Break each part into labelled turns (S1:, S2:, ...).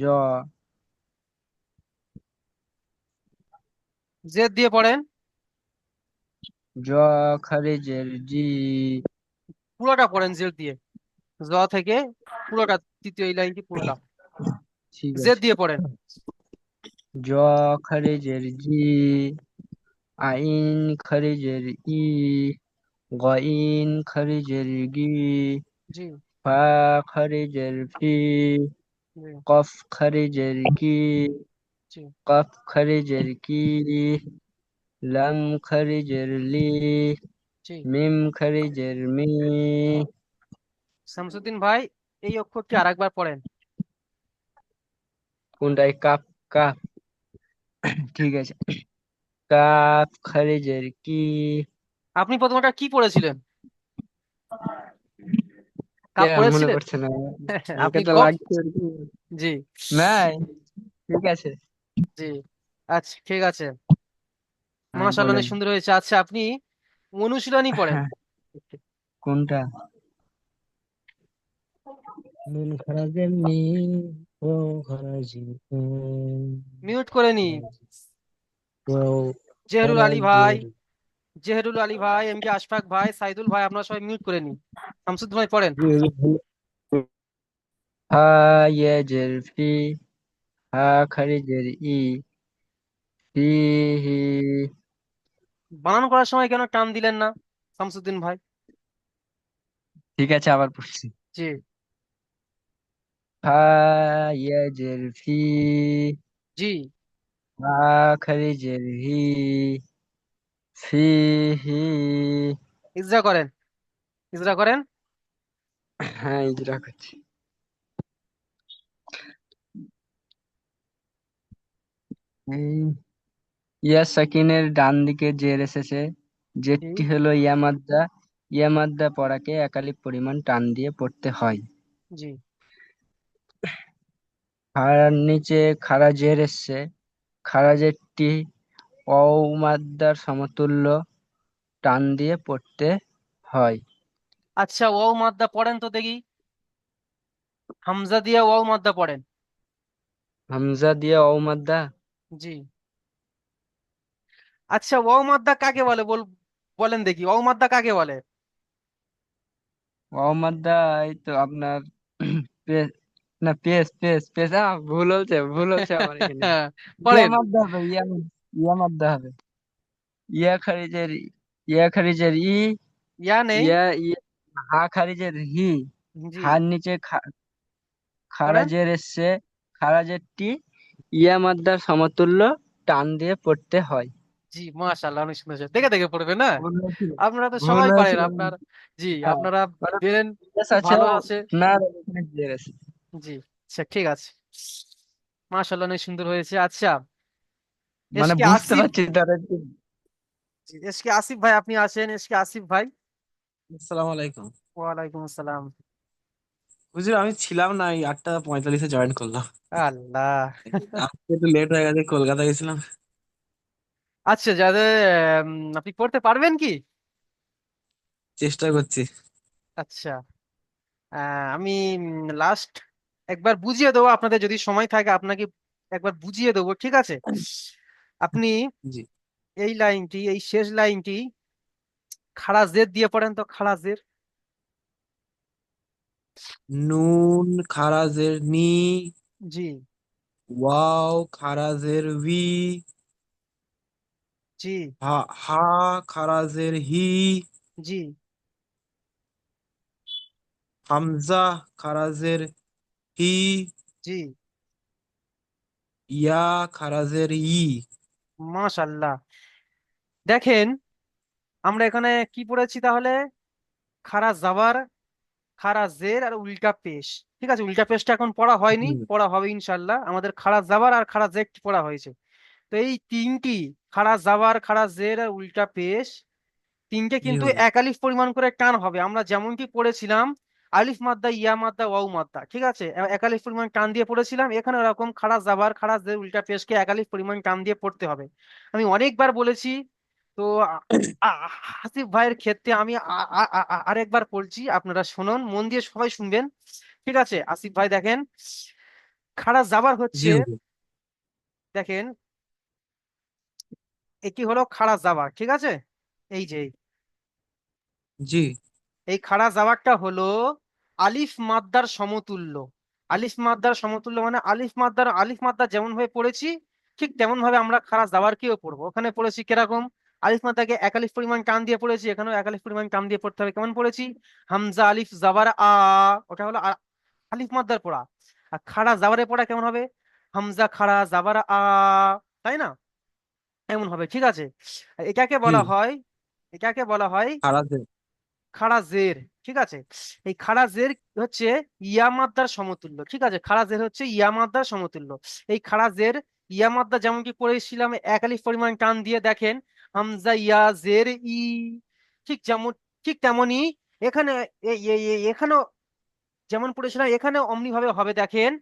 S1: জ।
S2: জেদ দিয়ে পড়েন।
S1: জ খারিজের জি।
S2: পুরোটা পড়েন জেদ দিয়ে। জ থেকে পুরোটা, তৃতীয় এই লাইনটি পুরোটা
S1: ঠিক
S2: জেদ
S1: আছে।
S2: দিয়ে পড়েন।
S1: জ খারিজের জি। আইন খারিজের ই। গইন খারিজের গি।
S2: জি।
S1: ফা খারিজের ফি।
S2: জি।
S1: কফ খারিজের কি।
S2: জি।
S1: কফ খারিজের কি। লাম খারিজের লি।
S2: জি।
S1: মিম খারিজের মি।
S2: শামসুদ্দিন ভাই, এই অক্ষরটি আরেকবার পড়েন।
S1: কোনটাই? কাপ। কাপ। ঠিক আছে। কাপ খারিজের কি।
S2: আপনি প্রথমটা কি পড়েছিলেন? কাপ
S1: কেরা মনে
S2: পড়েছিলেন?
S1: পড়ছে না? হালকা
S2: আপনি
S1: তো
S2: কফ।
S1: লাগছে আর কি।
S2: জি।
S1: নাই। ঠিক আছে।
S2: জি। আচ্ছা ঠিক আছে।
S1: হ্যাঁ,
S2: মাশাআল্লাহ,
S1: বলেন।
S2: অনেক সুন্দর হয়েছে। আচ্ছা, আপনি অনুশীলনী পড়েন।
S1: হ্যাঁ। কোনটা? নুন খারাজের নি। ও খারাজি ও।
S2: মিউট করে নি।
S1: ও
S2: জেহরুল আলী ভাই,
S1: খারাজের।
S2: জেহরুল আলী ভাই, এম কে আশফাক ভাই, সাইদুল ভাই, আপনারা সবাই মিউট করে নি। শামসুদ্দিন ভাই পড়েন।
S1: হা ইয়েজের ফি। হা খারিজের ই। ফি হি।
S2: বানান করার সময় কেন টান দিলেন না শামসুদ্দিন ভাই?
S1: ঠিক আছে, আবার পড়ছি।
S2: জি।
S1: হা ইয়েজের ফি।
S2: জি।
S1: হা খারিজের হি। ফি হি।
S2: ইজরা করেন, ইজরা করেন।
S1: হ্যাঁ, ইজরা করছি। ইয়া সাকিনের ডান দিকে জের এসেছে।
S2: জি।
S1: জেরটি হলো ইয়া মাদ্দা। ইয়া মাদ্দা পড়াকে একালিক পরিমাণ টান দিয়ে পড়তে হয়।
S2: জি।
S1: খাড়ার নিচে খাড়া জের এসছে। খাড়া জেরটি অ মাদ্দার সমতুল্য টান দিয়ে পড়তে হয়।
S2: আচ্ছা, ওয়াও মাদ্দা পড়েন তো দেখি। হামজা দিয়ে ওয়াও মাদ্দা পড়েন।
S1: হামজা দিয়ে অ মাদ্দা।
S2: জি। আচ্ছা, ওয়াও মাদ্দা কাকে বলে বলেন দেখি, ওয়াও মাদ্দা কাকে বলে?
S1: অ মাদ্দা। এই তো আপনার পেস। না, পেস পেস পেস। ভুল হচ্ছে, ভুল হচ্ছে আমার এখানে। ইয়া
S2: পড়েন।
S1: মাদ্দা হবে, ইয়া। ইয়া মাদ্দা হবে। ইয়া খারিজের। ইয়া খারিজের ই।
S2: ইয়া নেই।
S1: ইয়া ইয়া। হা খারিজের হি।
S2: জি।
S1: হার নিচে খাড়া
S2: পড়েন।
S1: জের এসছে। খাড়া জেরটি ইয়া মাদ্দার সমতুল্য টান দিয়ে পড়তে হয়।
S2: জি, মাশাআল্লাহ, অনেক সুন্দর হয়েছে। দেখে দেখে পড়বে না?
S1: ভুল হয়েছিল।
S2: আপনারা তো
S1: ভুল
S2: সবাই পারেন।
S1: হয়েছিল।
S2: আপনার, জি,
S1: হ্যাঁ।
S2: আপনারা
S1: মানে
S2: ব্রেন
S1: পেস
S2: খুব
S1: আছে।
S2: ভালো আছে।
S1: না, এখানে জের আছে।
S2: জি। আচ্ছা ঠিক আছে। মাশাআল্লাহ, অনেক সুন্দর হয়েছে। আচ্ছা,
S1: মানে
S2: এসকে
S1: বুঝতে
S2: আসিফ।
S1: পারছি তারা একটু।
S2: জি, এসকে আসিফ ভাই, আপনি আছেন? এসকে আসিফ ভাই।
S3: আসসালামু আলাইকুম।
S2: ওয়ালাইকুম আসসালাম।
S3: হুজুর, আমি ছিলাম না, এই 8:45-এ জয়েন করলাম।
S2: আল্লাহ।
S3: আজকে একটু লেট হয়ে গেছে, কলকাতা গেছিলাম।
S2: আচ্ছা, যাদের আপনি পড়তে পারবেন কি?
S3: চেষ্টা করছি।
S2: আচ্ছা, আমি লাস্ট একবার বুঝিয়ে দেবো আপনাদের, যদি সময় থাকে আপনাকে একবার বুঝিয়ে দেবো, ঠিক আছে? আপনি
S3: জি।
S2: এই লাইনটি, এই শেষ লাইনটি খাড়া জের দিয়ে পড়েন তো, খাড়া জের।
S3: নুন খারাজের নি।
S2: জি।
S3: ওয়াও খারাজের উই।
S2: জি।
S3: হা হা খারাজের হি।
S2: জি।
S3: হামজা খারাজের হি।
S2: জি।
S3: ইয়া খারাজের ই।
S2: মাশাল্লাহ। দেখেন, আমরা এখানে কি পড়েছি তাহলে? খাড়া জাবার, খাড়া জের আর উল্টা পেশ। ঠিক আছে, উল্টা পেশটা এখন পড়া হয়নি,
S3: হুম।
S2: পড়া হবে ইনশাল্লাহ। আমাদের খাড়া জাবার আর খাড়া জের পড়া হয়েছে। তো এই তিনটি, খাড়া জাবার, খাড়া জের আর উল্টা পেশ, তিনটে
S3: জি
S2: কিন্তু
S3: হুজুর।
S2: এক আলিফ পরিমাণ করে টান হবে। আমরা যেমনটি পড়েছিলাম আলিফ মাদ্দা, ইয়া মাদ্দা, ওয়াও মাদ্দা, ঠিক আছে, এক আলিফ পরিমাণ টান দিয়ে পড়েছিলাম। এখানে ওরকম খাড়া জাবার, খাড়া জের, উল্টা পেশকে এক আলিফ পরিমাণ টান দিয়ে পড়তে হবে। আমি অনেকবার বলেছি। তো হাসিফ ভাইয়ের ক্ষেত্রে আমি আরেকবার বলছি, আপনারা শুনুন, মন দিয়ে সবাই শুনবেন। ঠিক আছে, আসিফ ভাই দেখেন, খাড়া জাবার
S3: জি
S2: হচ্ছে,
S3: হুজুর।
S2: দেখেন এটি হলো খাড়া জাবার, ঠিক আছে? এই যে
S3: জি
S2: এই খাড়া জাবারটা হলো আলিফ মাদ্দার সমতুল্য। আলিফ মাদ্দার সমতুল্য মানে আলিফ মাদ্দা যেমন ভাবে পড়েছি ঠিক তেমন ভাবে আমরা খাড়া জাবারকেও পড়বো। ওখানে পড়েছি কিরকম, আলিফ মাদ্দাকে এক আলিফ পরিমাণ টান দিয়ে পড়েছি, এখানেও এক আলিফ পরিমাণ টান দিয়ে পড়তে হবে। কেমন পড়েছি, হামজা আলিফ জাবার আ, ওটা হলো আলিফ মাদ্দার পড়া। আর খাড়া জাবারে পড়া কেমন হবে, হামজা খাড়া জাবার আ, তাই না? এমন হবে, ঠিক আছে? এটাকে
S3: জি।
S2: বলা হয়, এটাকে বলা হয়
S3: খারাতে।
S2: খাড়া জের, ঠিক আছে? এই খাড়া জের হচ্ছে ইয়া মাদ্দার সমতুল্য, ঠিক আছে? খাড়া জের হচ্ছে ইয়া মাদ্দার সমতুল্য। এই খাড়া জের ইয়া মাদ্দা যেমন কি পড়েছিলাম এক আলিফ পরিমাণ টান দিয়ে, দেখেন হামজা ইয়া জের ই, ঠিক যেমন, ঠিক তেমনি এখানে এখানেও যেমন পড়েছিলাম এখানে অমনি ভাবে হবে, দেখেন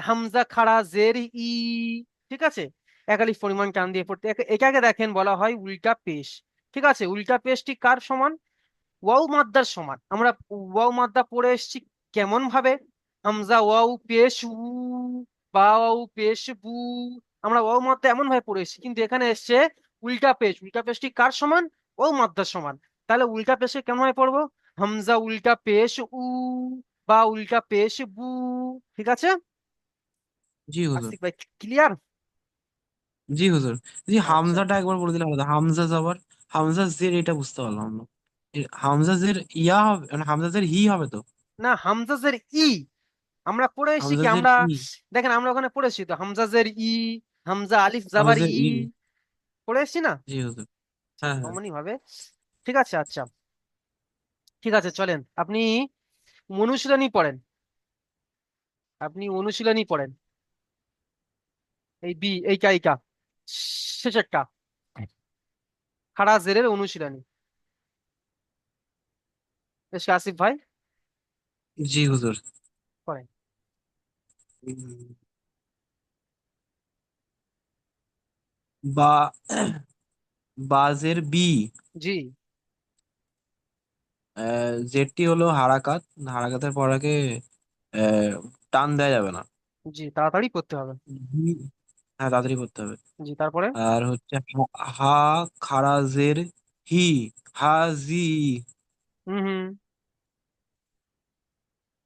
S2: হামজা খাড়া জের ই, ঠিক আছে? এক আলিফ পরিমাণ টান দিয়ে পড়তে, এটাকে দেখেন বলা হয় উল্টা পেশ, ঠিক আছে? উল্টা পেশটি কার সমান, ওয়াও মাদ্দার সমান। আমরা ওয়াও মাদ্দা পড়ে এসেছি কেমন ভাবে, হামজা ওয়াও পেশ উ, বা ওয়াও পেশ বু, আমরা ওয়াও মাদ্দা এমন ভাবে পড়ে এসেছি, কিন্তু এখানে এসছে উল্টা পেশ। উল্টা পেশটি কার সমান, ওয়াও মাদ্দার সমান। তাহলে উল্টা পেশে কেমন ভাবে পড়বো, হামজা উল্টা পেশ উ, বা উল্টা পেশ বু, ঠিক আছে?
S3: জি হুজুর।
S2: আস্তিক ভাই, ক্লিয়ার?
S3: জি হুজুর। জি,
S2: আচ্ছা,
S3: হামজাটা একবার বলে দিলে হতো, হামজা জবর, হামজা জের, এটা বুঝতে পারলাম না। হামজা জের ইয়া হবে, মানে হামজা জের হি হবে তো?
S2: না হামজাজের ই, আমরা পড়ে এসেছি
S3: হামজা
S2: কি,
S3: জের
S2: আমরা
S3: ই।
S2: দেখেন আমরা ওখানে পড়েছি তো হামজাজের ই, হামজা আলিফ
S3: হামজা
S2: জাবার
S3: জের
S2: ই,
S3: ই।
S2: পড়ে এসেছি না?
S3: জি হুজুর।
S2: ঠিক
S3: হ্যাঁ হ্যাঁ।
S2: অমনি ভাবে, ঠিক আছে। আচ্ছা, ঠিক আছে, চলেন আপনি অনুশীলনী পড়েন, আপনি অনুশীলনী পড়েন। এই বি এই কাইকা শেষেরটা, খাড়া জেরের অনুশীলনী। বেশ, আসিফ ভাই
S3: জি হুজুর।
S2: পড়েন।
S3: উম, বা বাজের বি।
S2: জি,
S3: জেডটি হলো হারাকাত, হারাকাতের পরাকে আহ, টান দেওয়া যাবে না।
S2: জি তাড়াতাড়ি করতে হবে।
S3: হি- হ্যাঁ, তাড়াতাড়ি করতে হবে।
S2: জি, তারপরে
S3: আর হচ্ছে হা খারাজের হি, হাজি।
S2: হুম হুম,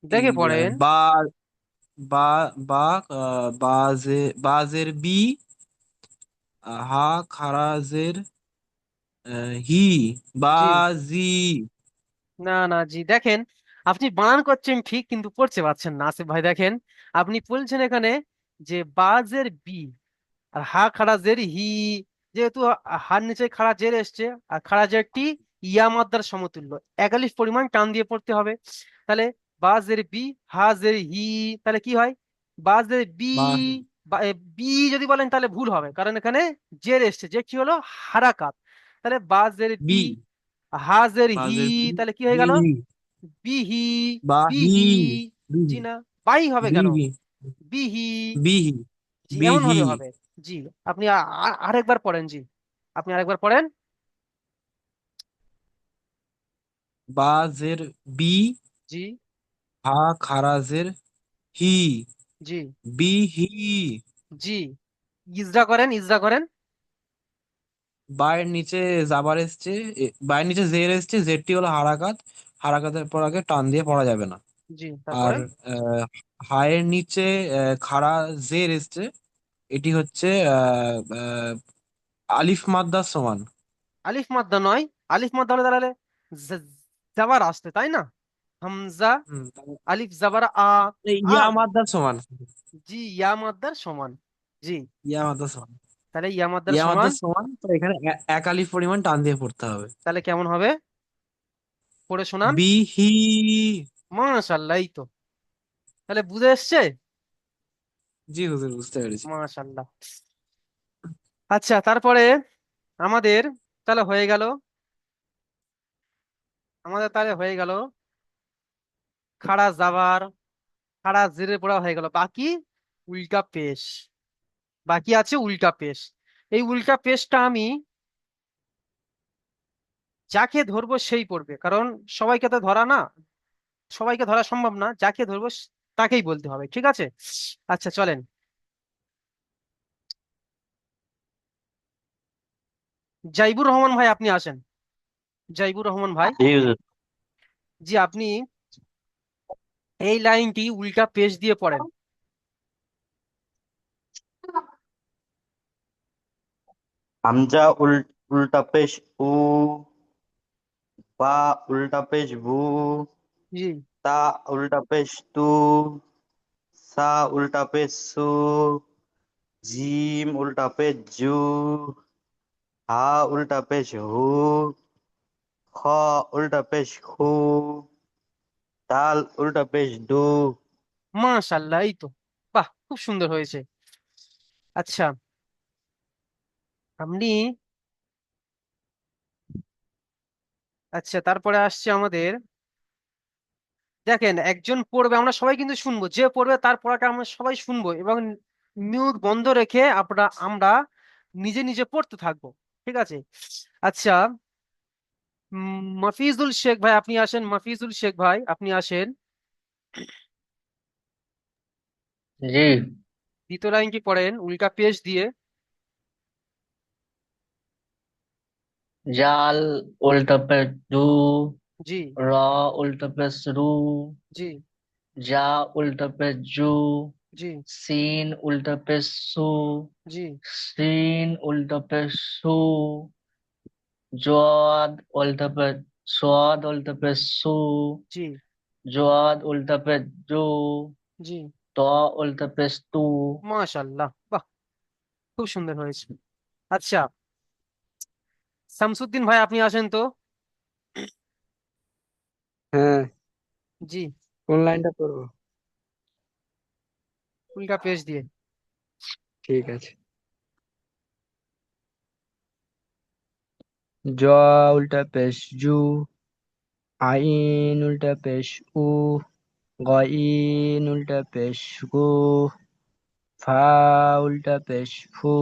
S2: দেখে পড়েন।
S3: বা বা বা বাজের বি, হা খারাজের হি,
S2: জি,
S3: বাজি।
S2: না না জি, দেখেন আপনি বানান করছেন ঠিক কিন্তু পড়তে পারছেন না আসিফ ভাই। দেখেন আপনি বলছেন এখানে যে বাজের বি আর হা খাড়া জের হি, যেহেতু হার নিচে খাড়া জের এসছে আর খাড়া জেরটি ইয়া মাদ্দার সমতুল্য, একালিফ পরিমাণ টান দিয়ে পড়তে হবে। তাহলে বা জের বি, হা জের হি, তাহলে কি হয়, বা জের বি,
S3: বা
S2: বি যদি বলেন তাহলে ভুল হবে, কারণ এখানে জের এসছে, যে কি হলো হারাকাত। তাহলে বা জের বি,
S3: বি,
S2: হা জের হি,
S3: বাজের বি,
S2: তাহলে কি হয়ে গেল,
S3: বিহি,
S2: বিহি,
S3: বাহি,
S2: বিহি, জি
S3: বিহি,
S2: না, বাই হবে কেন,
S3: বিহি,
S2: বিহি,
S3: বিহি,
S2: জি এমন
S3: বিহি।
S2: ভাবে হবে। জি, আপনি আরেকবার পড়েন, জি আপনি আরেকবার পড়েন।
S3: বাজের বি,
S2: জি,
S3: হা খারাজের হি,
S2: জি,
S3: বিহি।
S2: জি, ইজরা করেন, ইজরা করেন।
S3: বায়ের নিচে জাবার এসছে, বায়ের নিচে জের এসছে, জেরটি হলো হারাকাত, হারাকাতের পর আগে টান দিয়ে পড়া যাবে না।
S2: জি,
S3: আর
S2: তারপরে
S3: আহ, হায়ের নিচে খাড়া জের এসছে, এটি হচ্ছে আলিফ মাদ্দার সমান।
S2: আলিফ মাদ্দা নয়, আলিফ মাদ্দা হলে দাঁড়ালে জাবার আসতে, তাই না? হামজা
S3: হুম,
S2: আলিফ জাবার আ, আ,
S3: ইয়া মাদ্দার সমান।
S2: জি ইয়া মাদ্দার সমান। জি,
S3: ইয়া মাদ্দার সমান।
S2: তাহলে ইয়া মাদ্দার
S3: ইয়া
S2: সমান,
S3: মাদ্দার সমান, তো এখানে এক আলিফ পরিমাণ টান দিয়ে পড়তে হবে।
S2: তাহলে কেমন হবে, পড়ে শোনান।
S3: বিহি।
S2: মাশাআল্লাহ, এই তো, তাহলে বুঝে এসছে।
S3: জি হুজুর, বুঝতে পেরেছি।
S2: মাশাআল্লাহ। আচ্ছা, তারপরে আমাদের তাহলে হয়ে গেল, আমাদের তাহলে হয়ে গেল খাড়া জাবার, খাড়া জেরে পড়া হয়ে গেল, বাকি উল্টা পেশ, বাকি আছে উল্টা পেশ। এই উল্টা পেশটা আমি যাকে ধরবো সেই পড়বে, কারণ সবাইকে তো ধরা না, সবাইকে ধরা সম্ভব না, যাকে ধরবো তাকেই বলতে হবে, ঠিক আছে? আচ্ছা চলেন, জাইবুর রহমান ভাই আপনি আসেন। জাইবুর রহমান ভাই,
S4: জি হুজুর।
S2: জি আপনি এই লাইনটি উল্টা পেশ দিয়ে পড়েন।
S4: হামজা উল্টা পেশ উ, বা উল্টা পেশ বু,
S2: জি
S4: তা উল্টা পেশ তু, সা উল্টা পেশ সু, জিম উল্টা পেশ জু, হা উল্টা পেশ হু, খ উল্টা পেশ খু, দাল উল্টা পেশ দু।
S2: মাশাল্লাহ, এই তো, বাহ খুব সুন্দর হয়েছে। আচ্ছা, আপনি, আচ্ছা তারপরে আসছে আমাদের, দেখেন একজন পড়বে, আমরা সবাই কিন্তু শুনবো, যে পড়বে তার পড়াটা আমরা সবাই শুনবো এবং মিউট বন্ধ রেখে আমরা নিজে নিজে পড়তে থাকবো, ঠিক আছে? আচ্ছা, মাফিজুল শেখ ভাই আপনি আসেন, মাফিজুল শেখ ভাই আপনি আসেন।
S5: জি।
S2: দ্বিতীয় লাইনটি পড়েন উল্টা পেশ দিয়ে।
S5: জাল উল্টা পেশ জু,
S2: জি
S5: র উল্টা পেশ রু,
S2: জি
S5: জা উল্টা পেশ জু,
S2: জি
S5: সিন উল্টা পেশ সু,
S2: জি
S5: সিন উল্টা পেশ সু, জোয়াদ উল্টা পেশ সোয়াদ উল্টা পেশ সু,
S2: জি
S5: জোয়াদ উল্টা পেশ জু,
S2: জি,
S5: ত উল্টা পেশ তু।
S2: মাশাল্লাহ, বাহ খুব সুন্দর হয়েছে। আচ্ছা, শামসুদ্দিন ভাই আপনি আসেন তো।
S1: হ্যাঁ,
S2: জি,
S1: কোন লাইনটা পড়বো?
S2: উল্টা পেশ দিয়ে।
S1: ঠিক আছে। জ উল্টা পেশ জু, আইন উল্টা পেশ উ, গইন উল্টা পেশ গু, ফা উল্টা পেশ ফু,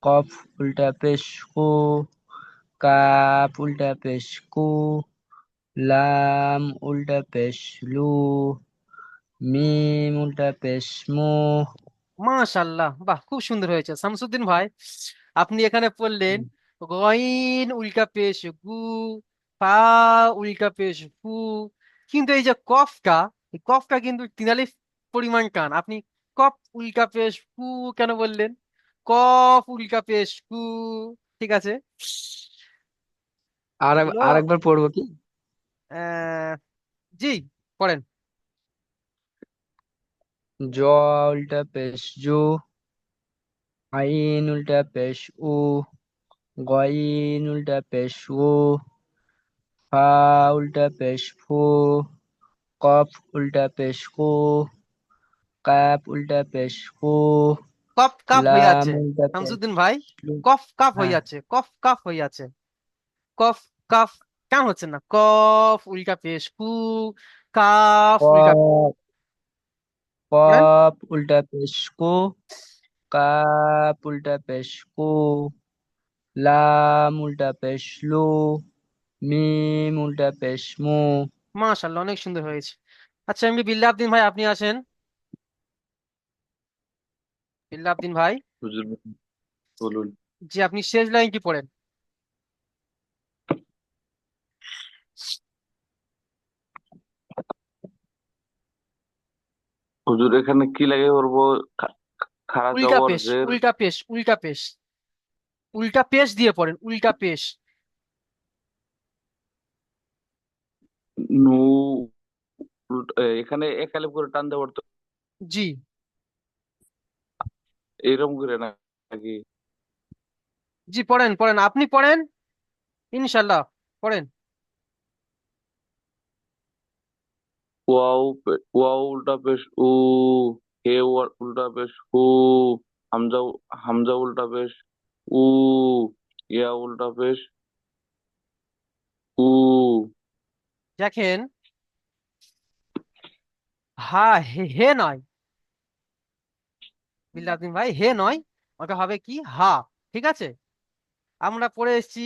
S1: কফ উল্টা পেশ কু, কাপ উল্টা পেশ কু, লাম উল্টা পেশ লু, মিম উল্টা পেশ মু।
S2: মাশাল্লাহ, বাহ খুব সুন্দর হয়েছে শামসুদ্দিন ভাই। আপনি এখানে পড়লেন গইন উল্টা পেশ গু, ফা উল্টা পেশ ফু, কিন্তু এই যে কফটা, এই কফটা কিন্তু 43 পরিমাণ টান। আপনি কফ উল্টা পেশ ফু কেন বললেন? কফ উল্টা পেশ ফু, ঠিক আছে
S1: আর
S2: এগুলো।
S1: আরেকবার পড়বো কি?
S2: আহ জি, পড়েন।
S1: জ উল্টা পেশ জু, আইন উল্টা পেশ উ, গইন উল্টা পেশ উ, ফা উল্টা পেশ ফু, কফ উল্টা পেশ কু, কাপ উল্টা পেশ কু,
S2: কফ কাফ হয়ে
S1: লাম
S2: যাচ্ছে
S1: উল্টা পেশ
S2: শামসুদ্দিন ভাই,
S1: লু।
S2: কফ কাফ হয়ে
S1: হ্যাঁ,
S2: যাচ্ছে, কফ কাফ হয়ে যাচ্ছে, কফ কাফ কেন হচ্ছে না? কফ উল্টা পেশ কু, কাফ উল্টা
S1: কফ
S2: পড়েন।
S1: কফ উল্টা পেশ কু, কাপ উল্টা পেশ কু, লাম উল্টা পেশ লু, মিম উল্টা পেশ মু।
S2: মাশাআল্লাহ, অনেক সুন্দর হয়েছে। আচ্ছা, এমনি বিল্লাহ ভাই আপনি আসেন। বিল্লাহ ভাই,
S6: হুজুর বলুন।
S2: জি আপনি শেষ লাইনটি পড়েন।
S6: হুজুর এখানে কি লাগে করবো? খা- খাড়া
S2: উল্টা
S6: জবর
S2: পেশ,
S6: জের
S2: উল্টা পেশ, উল্টা পেশ, উল্টা পেশ দিয়ে পড়েন, উল্টা পেশ।
S6: নু এখানে একালে করে টান দেওয়ার তো
S2: জি
S6: এরকম করে নাকি?
S2: জি, পড়েন পড়েন, আপনি পড়েন, ইনশাল্লাহ পড়েন।
S6: ওয়াও উল্টা পেশ উ, উল্টা পেশ হু, হামজা হামজা উল্টা পেশ উ, ইয়া উল্টা পেশ উ।
S2: দেখেন, হা হে, হে নয় বিল্লাহ ভাই, হে নয়, ওটা হবে কি হা, ঠিক আছে? আমরা পড়ে এসেছি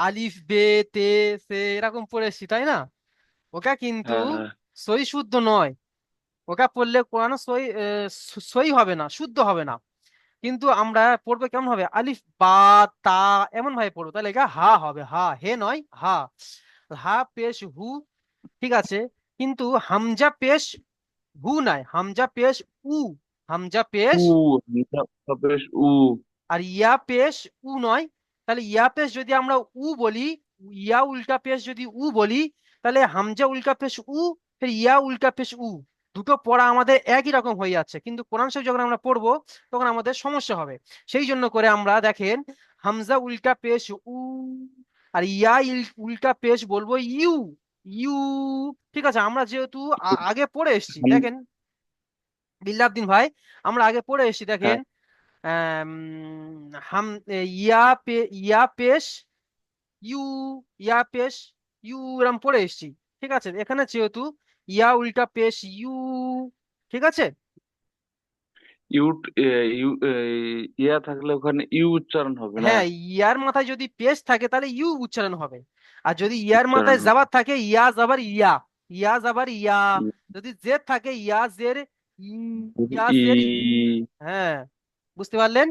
S2: আলিফ বে তে সে এরকম পড়ে এসেছি, তাই না? ওটা কিন্তু
S6: হ্যাঁ হ্যাঁ।
S2: সই শুদ্ধ নয়, ওটা পড়লে কোরআন সই হবে না, শুদ্ধ হবে না। কিন্তু আমরা পড়বো কেমন হবে, আলিফ বা তা এমন ভাবে পড়বো, তাহলে এটা হা হবে, হা, হে নয়, হা। হা পেশ হু, ঠিক আছে। কিন্তু হামজা পেশ হু নাই, হামজা পেশ উ, হামজা পেশ।
S6: হামজা উল্টা পেশ উ।
S2: আর ইয়া পেশ উ নয়, তাহলে ইয়া পেশ যদি আমরা উ বলি, ইয়া উল্টা পেশ যদি উ বলি, তাহলে হামজা উল্টা পেশ উ, ফের ইয়া উল্টা পেশ উ, দুটো পড়া আমাদের একই রকম হয়ে যাচ্ছে, কিন্তু কোরআন শরীফ যখন আমরা পড়বো তখন আমাদের সমস্যা হবে। সেই জন্য করে আমরা দেখেন হামজা উল্টা পেশ উ, আর ইয়া উল্টা পেশ বলবো ইউ, ইউ। ঠিক আছে, আমরা যেহেতু আগে পড়ে এসেছি
S6: হাম-
S2: দেখেন, বিল্লাদ্দিন ভাই, আমরা আগে পড়ে এসেছি দেখেন,
S6: হ্যাঁ,
S2: আম, হাম ইয়া ইয়া পেশ ইউ, ইয়া পেশ ইউ, এরম পড়ে এসেছি। ঠিক আছে, এখানে যেহেতু ইয়া উল্টা পেশ ইউ, ঠিক আছে।
S6: ইউট ইউ ইয়া থাকলে ওখানে ইউ উচ্চারণ হবে না,
S2: হ্যাঁ, ইয়ার মাথায় যদি পেশ থাকে তাহলে ইউ উচ্চারণ হবে, আর যদি ইয়ার
S6: উচ্চারণ
S2: মাথায়
S6: হবে।
S2: জাবার থাকে ইয়া জাবার ইয়া, ইয়া জাবার ইয়া।
S6: ই
S2: যদি জের থাকে ইয়া জের ই, ইয়া
S6: ই
S2: জের ই। হ্যাঁ, বুঝতে পারলেন?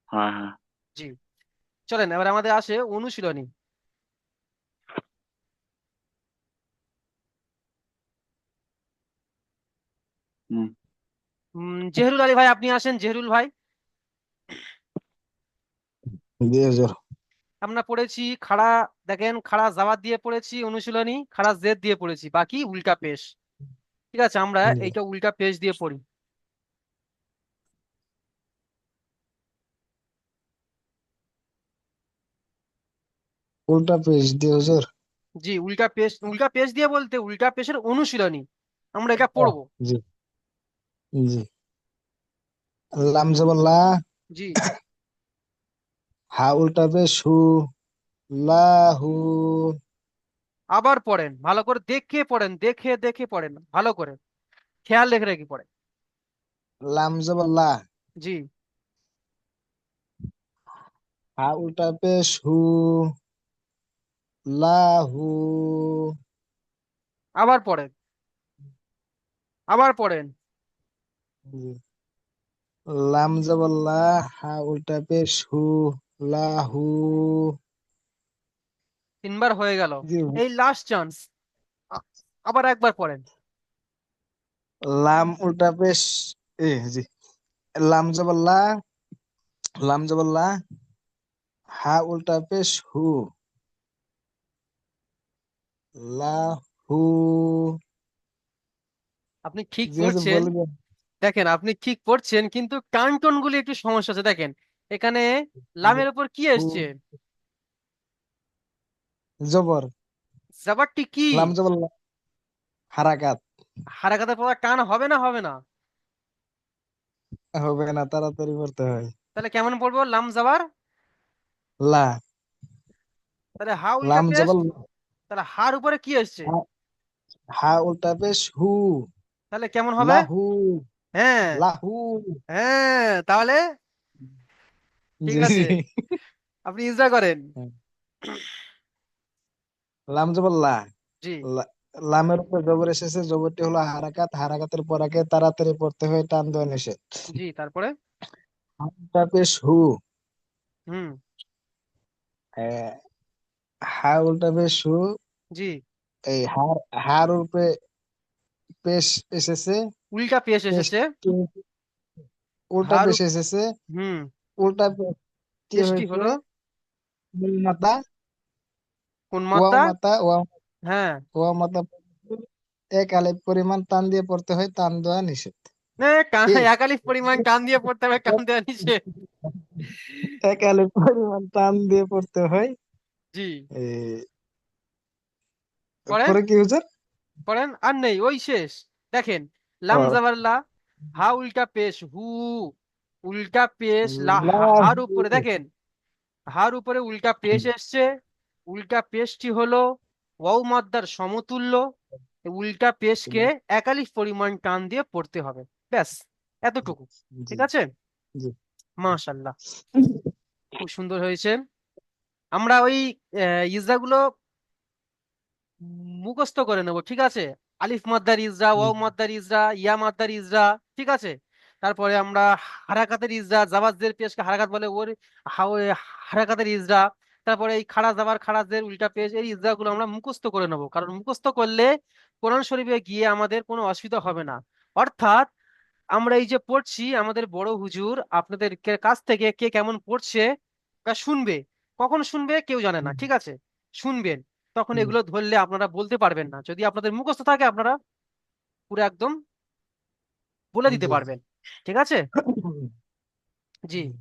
S6: হ্যাঁ হ্যাঁ।
S2: জি। চলেন এবার আমাদের আসে অনুশীলনী।
S6: হুম।
S2: জেহরুল আলী ভাই আপনি আসেন, জেহরুল ভাই।
S3: দিয়ে হুজুর।
S2: আমরা পড়েছি খাড়া, দেখেন খাড়া জাবাদ দিয়ে পড়েছি অনুশীলনী, খাড়া জেদ দিয়ে পড়েছি, বাকি উল্টা পেশ। ঠিক আছে, আমরা
S3: জি।
S2: এইটা উল্টা পেশ দিয়ে পড়ি।
S3: উল্টা পেশ দিয়ে হুজুর।
S2: জি, উল্টা পেশ, উল্টা পেশ দিয়ে বলতে উল্টা পেশের অনুশীলনী আমরা এটা
S3: ও,
S2: পড়বো।
S3: জি জি। লাম জবর লা,
S2: জি,
S3: হা উল্টা পেশ হু, লাহু।
S2: আবার পড়েন, ভালো করে দেখে পড়েন, দেখে দেখে পড়েন, ভালো করে খেয়াল রেখে রেখে পড়েন।
S3: লাম জবর লা,
S2: জি,
S3: হা উল্টা পেশ হু, লাহু।
S2: আবার পড়েন, আবার পড়েন।
S3: জি। লাম জবর লা, হা উল্টা পেশ হু, লাহু।
S2: তিনবার হয়ে গেল,
S3: জি।
S2: এই লাস্ট চান্স, আবার একবার পড়েন।
S3: লাম উল্টা পেশ, জি। লাম জবর লা, লাম জবর লা, হা উল্টা পেশ হু, লাহু।
S2: আপনি ঠিক
S3: জি হুজুর
S2: পড়ছেন,
S3: বলবেন।
S2: দেখেন আপনি ঠিক পড়ছেন, কিন্তু কান্টন গুলি একটু সমস্যা আছে দেখেন। এখানে লামের উপর কি
S3: হু,
S2: এসছে,
S3: জবর।
S2: জাবারটি কি,
S3: লাম জবর লা, হারাকাত।
S2: হারাকাতের পর টান হবে না, হবে না?
S3: হবে না, তাড়াতাড়ি করতে হয়।
S2: তাহলে কেমন পড়বো, লাম জাবার,
S3: লা,
S2: তাহলে হা উল্টা
S3: লাম
S2: পেশ,
S3: জবর
S2: তাহলে হার উপরে কি এসছে,
S3: হা, হা উল্টা পেশ হু,
S2: তাহলে কেমন হবে?
S3: লাহু,
S2: হ্যাঁ,
S3: লাহু।
S2: হ্যাঁ, তাহলে ঠিক
S3: জি
S2: আছে, আপনি ইজরা করেন।
S3: লাম জবর লা,
S2: জি,
S3: লামের উপর জবর এসেছে, জবরটি হলো হারাকাত, হারাকাতের পর আগে তাড়াতাড়ি পড়তে হয়, টান দেওয়া নিষেধ।
S2: জি, তারপরে
S3: হা উল্টা পেশ হু,
S2: হুম,
S3: আহ, হা উল্টা পেশ হু,
S2: জি,
S3: এই হার, হার উপরে পেশ এসেছে,
S2: উল্টা পেশ
S3: পেশ,
S2: এসেছে,
S3: উল্টা
S2: হার
S3: পেশ এসেছে,
S2: হুম,
S3: উল্টা পেশ কি
S2: পেশটি
S3: হয়েছে,
S2: হলো
S3: নুন মাতা,
S2: কোন
S3: ওয়াও
S2: মাত্রা?
S3: মাতা, ওয়াও,
S2: হ্যাঁ,
S3: ওয়াও মাতা, এক আলিফ পরিমাণ টান দিয়ে পড়তে হয়, টান দেওয়া নিষেধ। কি
S2: এক আলিফ পরিমাণ টান দিয়ে পড়তে হবে, কান দেওয়া নিচে।
S3: এক আলিফ পরিমাণ টান দিয়ে পড়তে হয়।
S2: জি,
S3: এই,
S2: পড়েন,
S3: পরে কি হুজুর?
S2: পড়েন, আর নেই, ওই শেষ। দেখেন লাম
S3: ও,
S2: জাবার লা, হা উল্টা পেশ হু, উল্টা পেশ লা, হার
S3: লাহু।
S2: উপরে দেখেন, হার উপরে উল্টা পেশ এসছে, উল্টা পেশটি হলো ওয়াও মাদ্দার সমতুল্য, এই উল্টা পেশকে একালিফ পরিমাণ টান দিয়ে পড়তে হবে, ব্যাস, এতটুকু।
S3: জি
S2: ঠিক আছে,
S3: জি।
S2: মাশাল্লাহ, খুব সুন্দর হয়েছে। আমরা ওই ইজরাগুলো মুখস্থ করে নেব, ঠিক আছে। আলিফ মাদ্দার ইজরা, ওয়াও
S3: হুম,
S2: মাদ্দার ইজরা, ইয়া মাদ্দার ইজরা, ঠিক আছে। তারপরে আমরা হারাকাতের ইজরা, জাবার জের পেশকে হারাকাত বলে, ওর ওই হারাকাতের ইজরা। তারপরে এই খাড়া জাবার খাড়া জের উল্টা পেশ, এই ইজরা গুলো আমরা মুখস্থ করে নেবো, কারণ মুখস্থ করলে কোরআন শরীফে গিয়ে আমাদের কোনো অসুবিধা হবে না। অর্থাৎ আমরা এই যে পড়ছি, আমাদের বড় হুজুর আপনাদের কাছ থেকে কে কেমন পড়ছে তা শুনবে। কখন শুনবে কেউ জানে না,
S3: হুম,
S2: ঠিক আছে। শুনবেন, তখন
S3: হুম,
S2: এগুলো ধরলে আপনারা বলতে পারবেন না। যদি আপনাদের মুখস্থ থাকে আপনারা পুরো একদম বলে দিতে
S3: জি।
S2: পারবেন, ঠিক আছে। জি।
S3: হুম।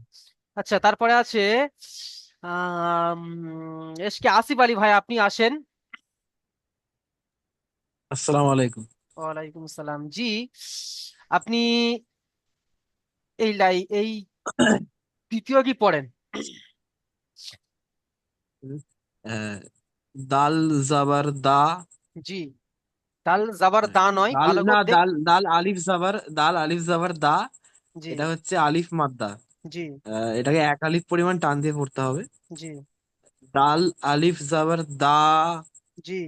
S2: আচ্ছা, তারপরে আছে এসকে আসিফ আলী ভাই, আপনি আসেন।
S3: আসসালামু আলাইকুম।
S2: ওয়ালাইকুম আসসালাম। জি, আপনি এই তৃতীয় কি পড়েন?
S3: আহ, দাল জাবার দা।
S2: জি, দাল জাবার
S3: হ্যাঁ,
S2: দা নয়,
S3: দাল
S2: ভালো
S3: না,
S2: করে
S3: দাল দাল আলিফ জাবার, দাল আলিফ জাবার দা।
S2: জি,
S3: এটা হচ্ছে আলিফ মাদ্দা।
S2: জি,
S3: এটাকে এক আলিফ পরিমাণ টান দিয়ে পড়তে হবে।
S2: জি,
S3: দাল আলিফ জাবার দা,
S2: জি,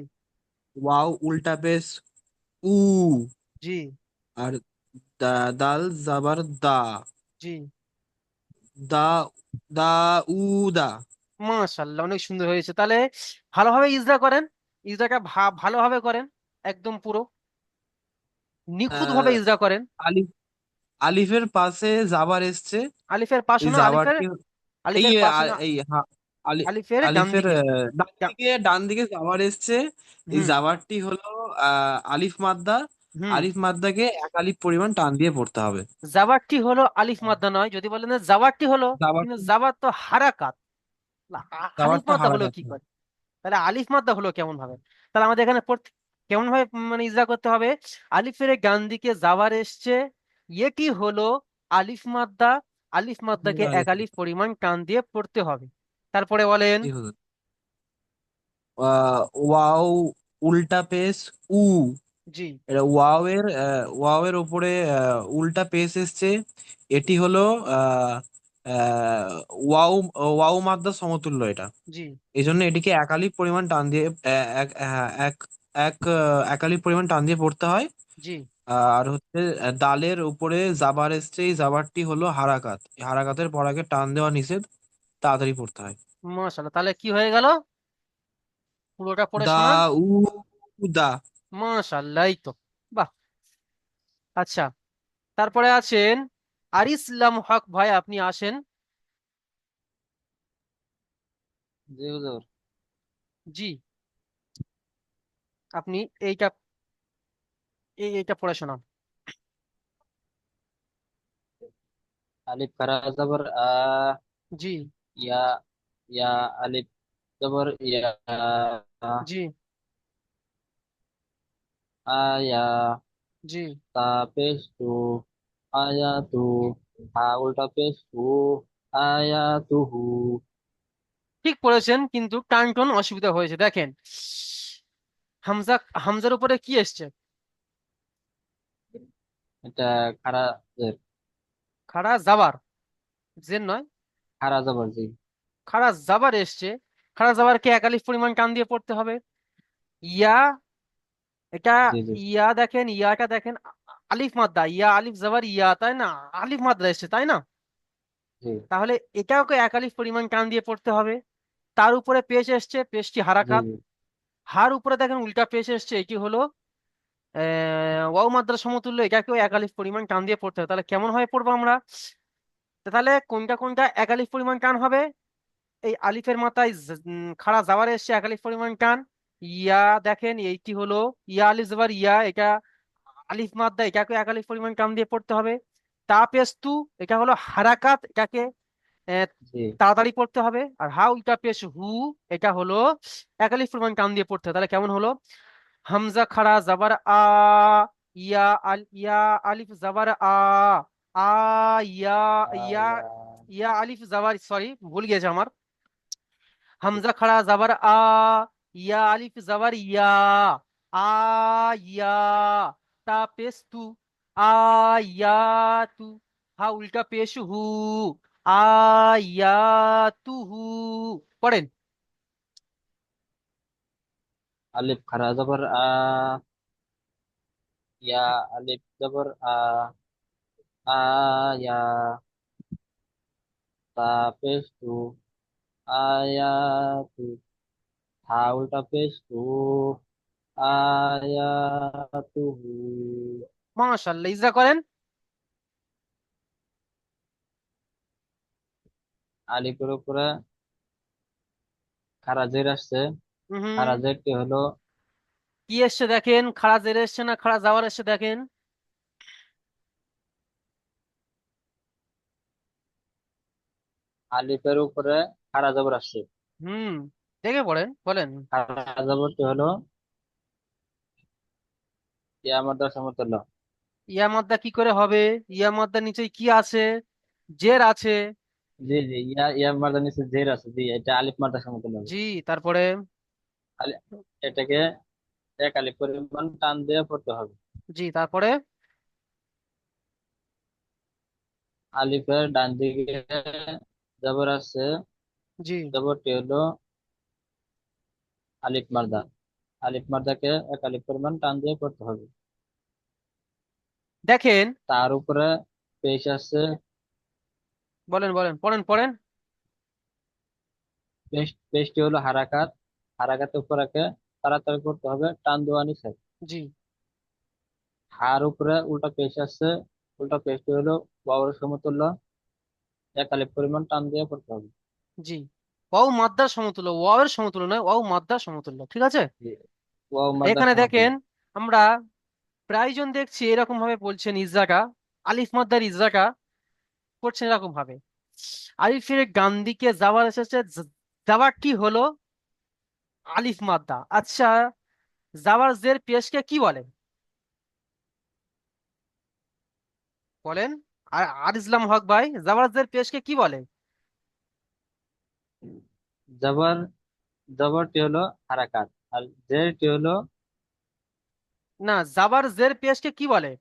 S3: ওয়াও উল্টা পেশ উ,
S2: জি,
S3: আর দাল জাবার দা,
S2: জি।
S3: দা, দা উ দা।
S2: মাশাআল্লাহ, অনেক সুন্দর হয়েছে। তাহলে ভালোভাবে ইজরা করেন, ইজরাটা ভালোভাবে করেন, একদম পুরো নিখুঁত ভাবে
S3: আহ,
S2: ইজরা করেন।
S3: আলিফ, আলিফের পাশে জাবার এসছে।
S2: আলিফের পাশে
S3: এই
S2: না, আলিফের
S3: জাবারটি, এই
S2: আলিফের পাশে না,
S3: এই
S2: আলিফের ডান
S3: আলিফের
S2: দিকে।
S3: ডান দিকে জাবার এসছে। এই
S2: হুম,
S3: জাবারটি হলো আলিফ মাদ্দা।
S2: হুম।
S3: আলিফ মাদ্দাকে এক আলিফ পরিমাণ টান দিয়ে পড়তে হবে।
S2: জাবারটি হলো আলিফ মাদ্দা নয়, যদি বলেন যে জাবারটি হলো, কিন্তু
S3: জাবারটি,
S2: জাবার তো হারাকাত। না, আলিফ
S3: জাবারটা
S2: মাদ্দা হলো
S3: হারাকাত
S2: কি
S3: হবে।
S2: করে? তাহলে আলিফ মাদ্দা হলো কেমন ভাবে? তাহলে আমাদের এখানে পড়তে কেমন ভাবে মানে ইজরা করতে হবে? আলিফের ডান দিকে জাবার এসছে, এটি হলো আলিফ মাদ্দা। আলিফ মাদ্দাকে এক আলিফ পরিমাণ টান দিয়ে পড়তে হবে। তারপরে বলেন।
S3: জি হুজুর। ওয়াও উল্টা পেশ উ।
S2: জি,
S3: এটা ওয়াও এর উপরে উল্টা পেশ এসছে। এটি হলো আহ, আহ, ওয়াও, ওয়াও মাদ্দা সমতুল্য এটা।
S2: জি,
S3: এই জন্য এটিকে একালিপ পরিমাণ টান দিয়ে এক এক একালিপ পরিমাণ টান দিয়ে পড়তে হয়।
S2: জি।
S3: আর হচ্ছে দালের উপরে জাবার এসছে, এই জাবারটি হলো হারাকাত। এই হারাকাতের পর আগে টান দেওয়া নিষেধ, তাড়াতাড়ি পড়তে হয়।
S2: মাশাআল্লাহ, তাহলে কি হয়ে গেল? পুরোটা পড়ে
S3: দা
S2: শোনান।
S3: উ দা।
S2: মাশাআল্লাহ, এই তো, বাহ। আচ্ছা, তারপরে আছেন আরিসলাম হক ভাই, আপনি আসেন।
S5: জি হুজুর।
S2: জি, আপনি এইটা এইটা পড়ে শোনান।
S5: আলিফ খারা জবর আ,
S2: জি,
S5: ইয়া, ইয়া, আলিফ জবর ইয়া,
S2: জি,
S5: আয়া,
S2: জি।
S5: তা পেশ তু, আয়া তু, হা উল্টা পেশ হু, আয়া তুহু।
S2: ঠিক পড়েছেন, কিন্তু টান টোন অসুবিধা হয়েছে, দেখেন। হামজা, হামজার উপরে কি এসছে?
S5: এটা খারা জের,
S2: খাড়া জাবার, জের নয়,
S5: খারা জবর জি।
S2: খাড়া জাবার এসছে। খাড়া জাবারকে এক আলিফ পরিমাণ টান দিয়ে পড়তে হবে। ইয়া, এটা
S5: জি জি
S2: ইয়া, দেখেন ইয়াটা দেখেন, আলিফ মাদ্দা, ইয়া আলিফ জাবার ইয়া, তাই না? আলিফ মাদ্দা এসছে, তাই না?
S5: জি
S2: তাহলে এটাকে এক আলিফ পরিমাণ টান দিয়ে পড়তে হবে। তার উপরে পেশ এসছে, পেশটি
S5: জি
S2: হারাকাত।
S5: জি
S2: হার উপরে দেখেন উল্টা পেশ এসছে, এটি হলো ওয়াও মাদ্রা সমতুল্য, এটাকেও এক আলিফ পরিমাণ টান দিয়ে পড়তে হবে। তাহলে কেমন ভাবে পড়বো আমরা? তাহলে কোনটা কোনটা এক আলিফ পরিমাণ টান হবে? এই আলিফের মাথায় খাড়া জাবার এসছে, এক আলিফ পরিমাণ টান। ইয়া, দেখেন এইটি হলো ইয়া আলিফ জাবার ইয়া, এটা আলিফ মাদ্দা, এটাকে এক আলিফ পরিমাণ টান দিয়ে পড়তে হবে। তা পেস্তু, এটা হলো হারাকাত, এটাকে আহ,
S5: জি।
S2: তাড়াতাড়ি পড়তে হবে। আর হা উল্টা পেশ হু, এটা হলো এক আলিফ পরিমাণ টান দিয়ে পড়তে হবে। তাহলে কেমন হলো? হামজা খাড়া জাবার আ, ইয়া ইয়া আলিফ জাবার আ, আ, ইয়া, ইয়া,
S5: আয়া,
S2: ইয়া আলিফ জাবার, সরি ভুল গিয়েছে আমার। হামজা খাড়া জাবার আ, ইয়া আলিফ জাবার ইয়া, আ, ইয়া, তা পেশ তু, আ, ইয়া, তু, হা উল্টা পেশ হু, আ, ইয়া, তু হু। পড়েন।
S5: আলিফ খারা জবর আ, ইয়া আলিফ জবর আয়া তা পেশ তু আয়াতু হা উল্টা পেশ তু আয়াতুহু
S2: মাশাআল্লাহ, ইজরা করেন।
S5: আলিফের উপরে খারা জের আসছে।
S2: হুম।
S5: খারা জেরটি হলো
S2: কি এসছে দেখেন, খাড়া জের এসছে না খাড়া যাওয়ার এসছে দেখেন।
S5: আলিফের উপরে খারা জবর আসছে।
S2: হুম, দেখে পড়েন, বলেন।
S5: খারা জবরটি হলো ইয়া মাদ্দা সমতুল্য।
S2: ইয়া মাদ্দা কি করে হবে? ইয়া মাদ্দার নিচে কি আছে? জের আছে।
S5: জি জি, ইয়া ইয়া মাদ্দা নিচে জের আছে, জি এটা আলিফ মাদ্দা সমতুল্য হবে।
S2: জি, তারপরে?
S5: এটাকে এক আলিফ পরিমাণ টান দিয়ে পড়তে হবে।
S2: জি, তারপরে?
S5: আলিফের ডান দিকে জবর আছে।
S2: জি,
S5: জবরটি হলো আলিফ মার্দা। আলিফ মার্দাকে এক আলিফ পরিমাণ টান দিয়ে পড়তে হবে।
S2: দেখেন।
S5: তার উপরে পেশ আছে।
S2: বলেন বলেন, পড়েন পড়েন।
S5: পেশটি হলো হারাকাত। হারাকাতের উপরাকে তাড়াতাড়ি পড়তে হবে টান দেওয়া নিষেধ।
S2: জি,
S5: হার উপরে উল্টা পেশ আছে। উল্টা পেশটি হলো বাবর সমতুল্য। এক আলিফ পরিমাণ টান দিয়ে পড়তে হবে।
S2: জি। ওয়াও মাদ্দার সমতুল্য, ওয়াও এর সমতুল্য নয়, ওয়াও মাদ্দার সমতুল্য, ঠিক আছে?
S5: জি, ওয়াও মাদ্দা
S2: এখানে
S5: সমতুল্য।
S2: দেখেন, আমরা প্রায়জন দেখছি এরকম ভাবে বলছেন ইজরাটা, আলিফ মাদ্দার ইজরাটা করছেন এরকম ভাবে। আলিফের গান দিকে যাওয়ার এসেছে, যাওয়ারটি হলো আলিফ মাদ্দা। আচ্ছা, যাওয়ার জের পেশকে কি বলে? বলেন। আর আর ইসলাম হক ভাই, যাওয়ার জের পেশকে কি বলে?
S5: জবর জবরটি হলো হারাকাত, আর জেরটি হলো
S2: না, যাবার জের পেশকে কি বলে?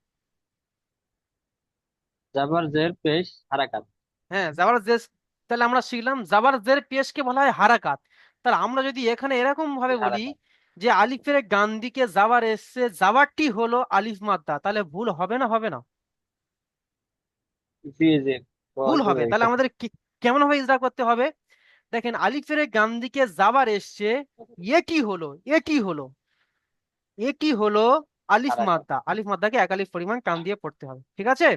S5: জবর জের পেশ হারাকাত।
S2: হ্যাঁ, যাবার জের। তাহলে আমরা শিখলাম যাবার জের পেশকে বলা হয় হারাকাত। তাহলে আমরা যদি এখানে এরকম
S5: জি,
S2: ভাবে বলি
S5: হারাকাত।
S2: যে আলিফের গান দিকে যাবার এসছে, যাবারটি হলো আলিফ মাদ্দা, তাহলে ভুল হবে না হবে না?
S5: জি জি,
S2: ভুল
S5: ভুল
S2: হবে।
S5: হয়ে
S2: তাহলে
S5: গেছে।
S2: আমাদের কেমন ভাবে ইজরা করতে হবে? দেখেন, আলিফের গান দিকে যাবার এসছে, এটি হলো, এটি হলো, এটি হলো আলিফ
S5: হারাকাত।
S2: মাদ্দা। আলিফ মাদ্দাকে এক আলিফ পরিমাণ টান দিয়ে পড়তে হবে, ঠিক আছে?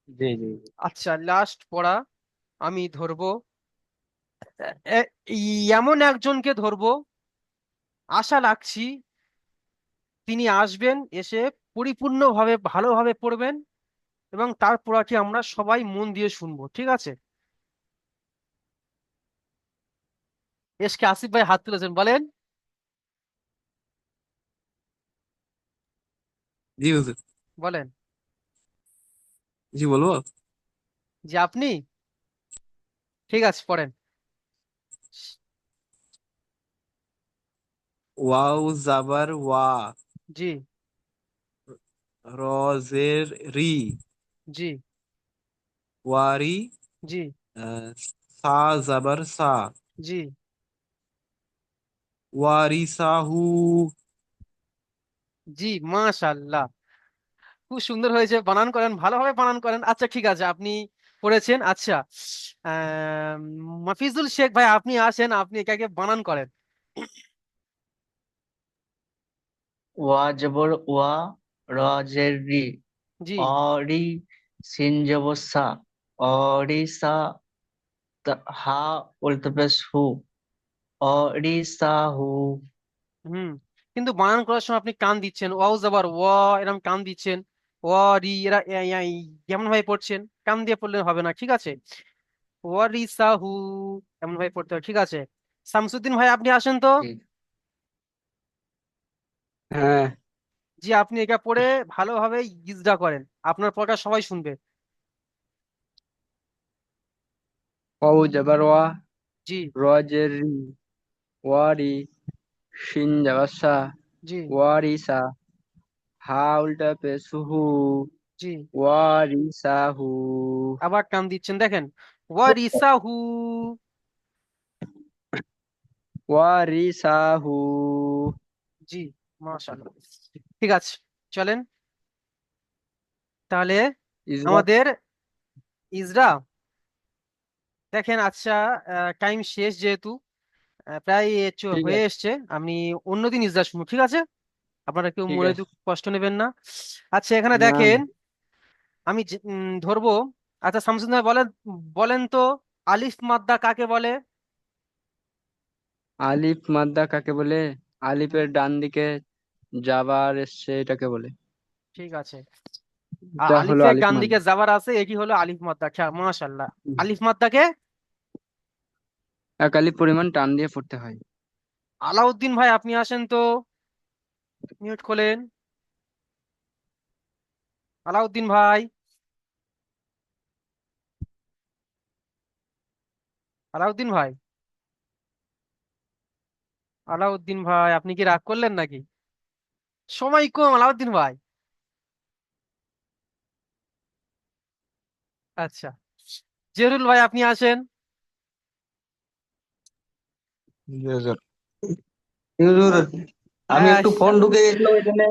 S5: জি জি জি।
S2: আচ্ছা, লাস্ট পড়া আমি ধরবো। এ- এমন একজনকে ধরবো, আশা রাখছি তিনি আসবেন, এসে পরিপূর্ণভাবে ভালোভাবে পড়বেন, এবং তার পড়াটি আমরা সবাই মন দিয়ে শুনবো, ঠিক আছে? এসকে আসিফ ভাই হাত তুলেছেন, বলেন।
S3: জি হুজুর।
S2: বলেন।
S3: জি বলবো।
S2: যে আপনি? ঠিক আছে, পড়েন।
S3: ওয়াও জাবার ওয়া,
S2: জি,
S3: র জের রি,
S2: জি,
S3: ওয়ারি,
S2: জি,
S3: আহ, সা জাবার সা,
S2: জি,
S3: ওয়ারিসাহু।
S2: জি। মাশাআল্লাহ, খুব সুন্দর হয়েছে। বানান করেন, ভালোভাবে বানান করেন। আচ্ছা, ঠিক আছে, আপনি পড়েছেন। আচ্ছা, আহ মাফিজুল শেখ ভাই, আপনি আসেন, আপনি এটাকে বানান করেন।
S1: ওয়া জবর ওয়া, র জের রি,
S2: জি,
S1: অরি, সিন জবর সা, অরিসা, হা উল্টা পেশ হু, অরিসাহু।
S2: হুম। কিন্তু বানান করার সময় আপনি কান দিচ্ছেন, ওয়াও যাবার ওয়া, এরকম কান দিচ্ছেন। ওয়া রি, এরা এমন ভাবে পড়ছেন, কান দিয়ে পড়লে হবে না, ঠিক আছে? ওয়ারিসাহু, এমন ভাবে পড়তে হবে, ঠিক আছে? শামসুদ্দিন ভাই, আপনি আসেন তো।
S1: ঠিক। হ্যাঁ।
S2: জি, আপনি এটা পড়ে ভালোভাবে ইজরা করেন, আপনার পড়া সবাই শুনবে।
S1: ওয়াও জবর ওয়া,
S2: জি,
S1: র জের রি, ওয়ারি, শিন জবর সা,
S2: জি,
S1: ওয়ারিসা, হা উল্টা পেশ হু,
S2: জি।
S1: ওয়ারিসাহু।
S2: আবার কান দিচ্ছেন, দেখেন। ওয়ারিসাহু।
S1: ওয়ারিসাহু।
S2: জি, মাশাআল্লাহ। ঠিক আছে, চলেন তাহলে
S1: ইজরা।
S2: আমাদের ইজরা। দেখেন আচ্ছা, টাইম শেষ যেহেতু, প্রায়
S1: ঠিক
S2: হয়ে
S1: আছে,
S2: এসছে, আমি অন্যদিন ইজরা শুনবো, ঠিক আছে? আপনারা কেউ
S1: ঠিক
S2: মনে
S1: আছে।
S2: কষ্ট নেবেন না। আচ্ছা এখানে
S1: না,
S2: দেখেন, আমি ধরবো। আচ্ছা শামসুদ্দিন ভাই বলেন, বলেন তো আলিফ মাদ্দা কাকে বলে?
S1: আলিফ মাদ্দা কাকে বলে?
S2: হুম,
S1: আলিফের ডান দিকে জাবার এসছে, এটাকে বলে।
S2: ঠিক আছে। আর
S1: এটা হলো
S2: আলিফের
S1: আলিফ
S2: ডান দিকে
S1: মাদ্দা।
S2: জাবার আছে, এটি হলো আলিফ মাদ্দা। মাশাআল্লাহ। আলিফ মাদ্দাকে
S1: এক আলিফ পরিমাণ টান দিয়ে পড়তে হয়।
S2: আলাউদ্দিন ভাই আপনি আসেন তো, মিউট খোলেন। আলাউদ্দিন ভাই, আলাউদ্দিন ভাই, আলাউদ্দিন ভাই আপনি কি রাগ করলেন নাকি? সময় কম আলাউদ্দিন ভাই। আচ্ছা, জেরুল ভাই আপনি আসেন।
S3: জি হুজুর।
S4: হুজুর, আমি
S2: হ্যাঁ,
S4: একটু ফোন ঢুকে গেছিল ওইখানে,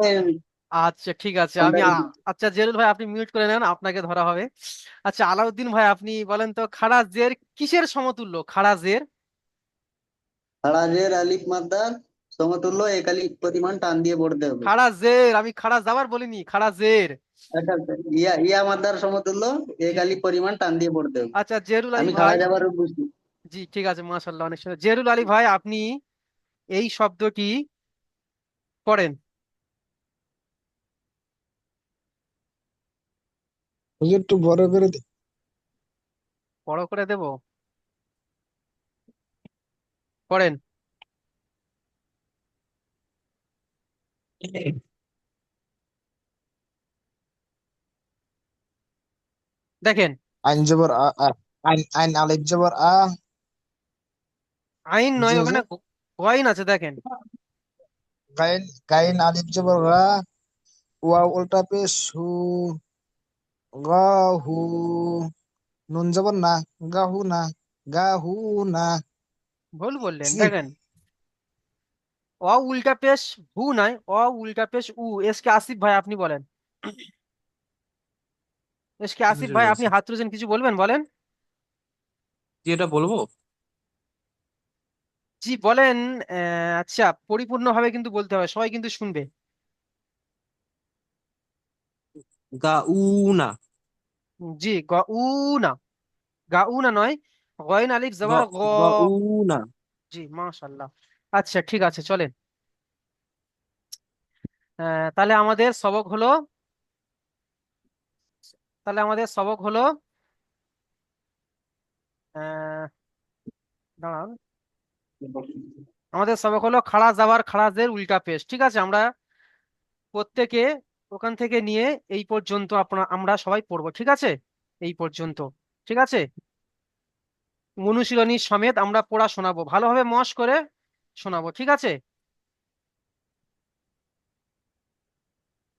S2: আচ্ছা ঠিক আছে,
S4: ফোনটা
S2: আচ্ছা জেরুল ভাই আপনি মিউট করে নেন, আপনাকে ধরা হবে। আচ্ছা আলাউদ্দিন ভাই আপনি বলেন তো খাড়া জের কিসের সমতুল্য? খাড়া জের,
S4: খাড়াজের আলিফ মাদ্দার সমতুল্য এক আলিফ পরিমাণ টান দিয়ে পড়তে হবে।
S2: খাড়া জের, আমি খাড়া যাবার বলিনি, খাড়া জের।
S4: আচ্ছা আচ্ছা, ইয়া ইয়া মাদ্দার সমতুল্য এক
S2: জি জি।
S4: আলিফ পরিমাণ টান দিয়ে পড়তে হবে।
S2: আচ্ছা জেরুল আলী
S4: আমি খাড়া
S2: ভাই,
S4: যাবার বুঝছি।
S2: জি ঠিক আছে, মাশাআল্লাহ, অনেক সুন্দর। জেরুল আলী ভাই আপনি এই শব্দটি পড়েন।
S3: হুজুর একটু বড় করে
S2: বড় করে দেব, পড়েন। দেখেন,
S3: আইন জবর আইন আইন আলিফ জবর
S2: আইন
S3: জি
S2: নয়, ওখানে
S3: হুজুর।
S2: গয়ন আছে দেখেন।
S3: গাইন গাইন আলিফ জবর ওয়াও উল্টা পেশ হু গাহু নুন জবর না গাহু না গাহু না।
S2: ভুল বললেন,
S3: ছি,
S2: দেখেন অ উল্টা পেশ হু নাই, অ উল্টা পেশ উ। এসকে আসিফ ভাই আপনি বলেন। এসকে আসিফ
S3: হুজুর
S2: ভাই আপনি
S3: বলছি।
S2: হাত তুলেছেন, কিছু বলবেন, বলেন।
S3: কি এটা বলবো?
S2: জি বলেন। আচ্ছা পরিপূর্ণভাবে কিন্তু বলতে হবে, সবাই কিন্তু শুনবে।
S3: গাউনা।
S2: জি গ উ না, গা উ না নয়, গয়ন আলিফ
S3: গ
S2: জবর গ।
S3: গাউনা।
S2: জি মাশাআল্লাহ। আচ্ছা ঠিক আছে, চলেন। তাহলে আমাদের সবক হলো, তাহলে আমাদের সবক হলো আহ দাঁড়ান, আমাদের সবক হলো খাড়া জাবার খাড়া জের উল্টা পেশ, ঠিক আছে? আমরা প্রত্যেকে ওখান থেকে নিয়ে এই পর্যন্ত আমরা সবাই পড়বো, ঠিক আছে? এই পর্যন্ত, ঠিক আছে? অনুশীলনী সমেত আমরা পড়া শোনাবো, ভালোভাবে মশ করে শোনাবো, ঠিক আছে?